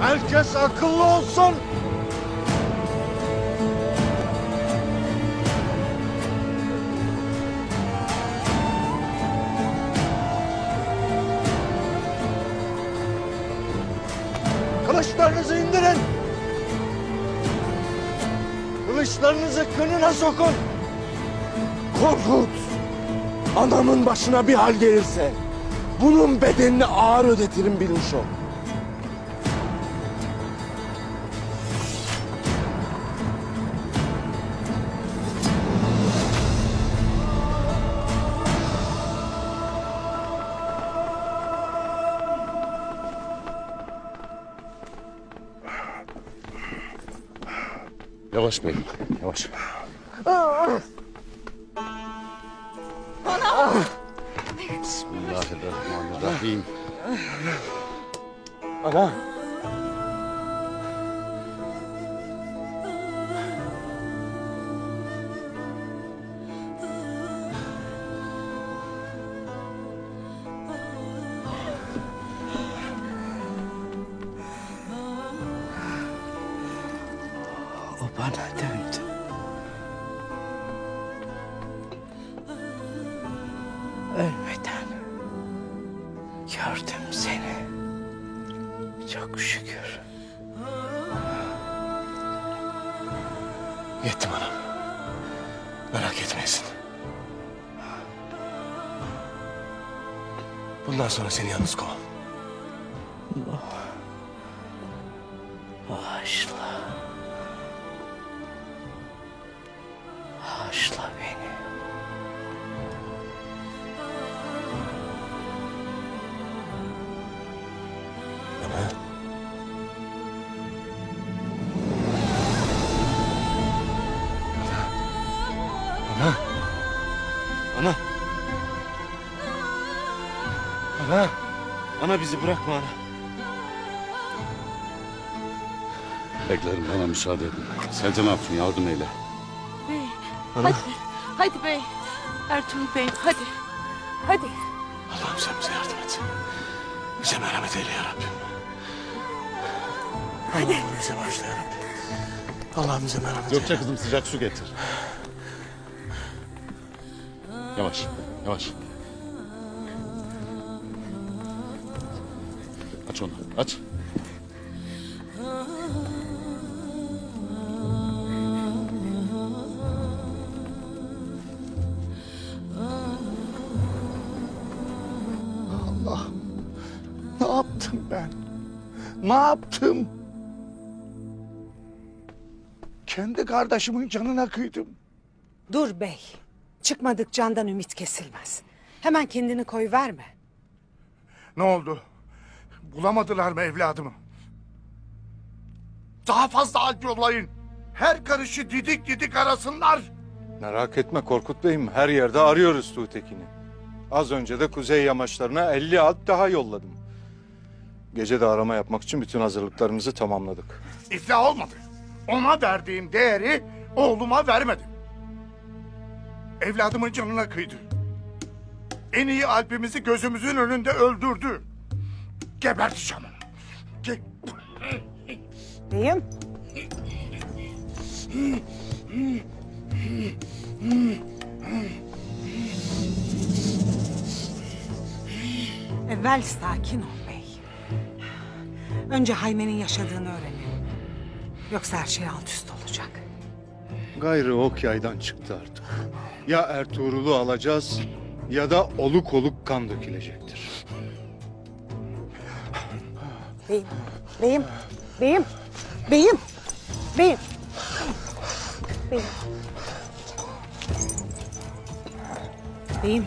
Herkes akıllı olsun. Kılıçlarınızı indirin. Kılıçlarınızı kınına sokun. Korkut, anamın başına bir hal gelirse bunun bedelini ağır ödetirim, bilmiş ol. Yavaş beyim, yavaş. Bismillahirrahmanirrahim. Ana. O bana döndü. Ölmeden gördüm seni. Çok şükür. Yettim anam. Merak etmeyesin. Bundan sonra seni yalnız kovam. Bağışla. Bağışla beni. Ana. Ana. Ana. Ana. Ana, bizi bırakma ana. Beklerim, bana müsaade edin. Selcan Hatun, yardım eyle. Bey, Ana. hadi bey. Ertuğrul beyim, hadi. Hadi. Allah'ım sen bize yardım et. Bize merhamet eyle ya Rabbim. Allah'ım bize bağışla ya Rabbim. Allah'ım bize merhamet eyle. Gökçe kızım, sıcak su getir. Yavaş, yavaş. Aç onu, aç. Ne yaptım ben? Ne yaptım? Kendi kardeşimin canına kıydım. Dur bey. Çıkmadık candan ümit kesilmez. Hemen kendini koyverme. Ne oldu? Bulamadılar mı evladımı? Daha fazla alp yollayın. Her karışı didik didik arasınlar. Merak etme Korkut Bey'im, her yerde arıyoruz Tuğtekin'i. Az önce de kuzey yamaçlarına 50 alp daha yolladım. Gece de arama yapmak için bütün hazırlıklarımızı tamamladık. İflah olmadı. Ona verdiğim değeri oğluma vermedim. Evladımın canına kıydı. En iyi alpimizi gözümüzün önünde öldürdü. Geberteceğim onu. Beyim. Evvel sakin ol bey. Önce Haymen'in yaşadığını öğrenelim. Yoksa her şey alt üst olacak. Gayrı ok yaydan çıktı artık. Ya Ertuğrul'u alacağız ya da oluk oluk kan dökülecektir. Beyim, beyim, beyim, beyim, beyim. Beyim. Beyim.